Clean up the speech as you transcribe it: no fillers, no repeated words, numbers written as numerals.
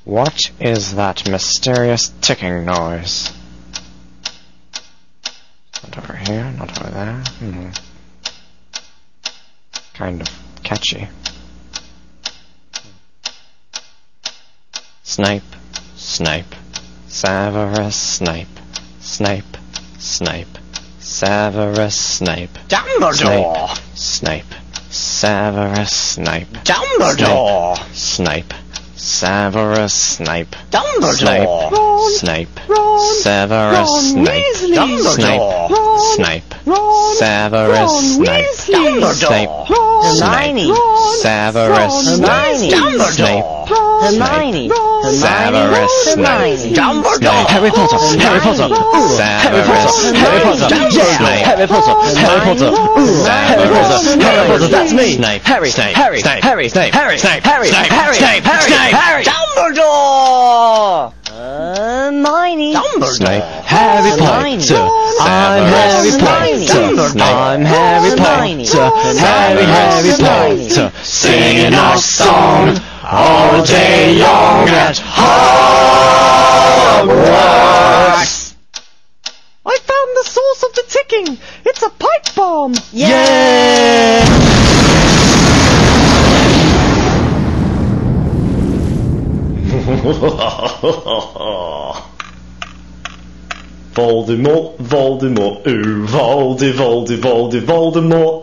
What is that mysterious ticking noise? Not over here, not over there. Kind of catchy. Snape, Snape, Severus Snape, Snape, Snape, Severus Snape, Dumbledore! Snape, Severus Snape, Dumbledore! Snape, Severus Snape, Dumbledore! Snape, Severus Snape, Dumbledore! Snape, Severus Snape, Dumbledore! Hermione! Severus Snape, Dumbledore! Hermione! Severus Snape, Dumbledore! Harry Potter, Harry Potter, Severus Snape, Harry Potter! Harry Potter! Harry Potter! Harry Potter! That's me! Snape, Harry! Snape, Harry! Snape, Harry! Snape, Harry! Snape, Harry! Snape, Harry! Snape, Harry! Snape, Harry! Dumbledore! Hermione! Snape, Harry Hermione. Potter! I'm Harry Potter! I'm Harry Potter! Harry Potter! singing our song all day long at Hogwarts. I found the source of the ticking! It's a pipe bomb! Yeah! Voldemort, Voldemort, ooh, Voldemort.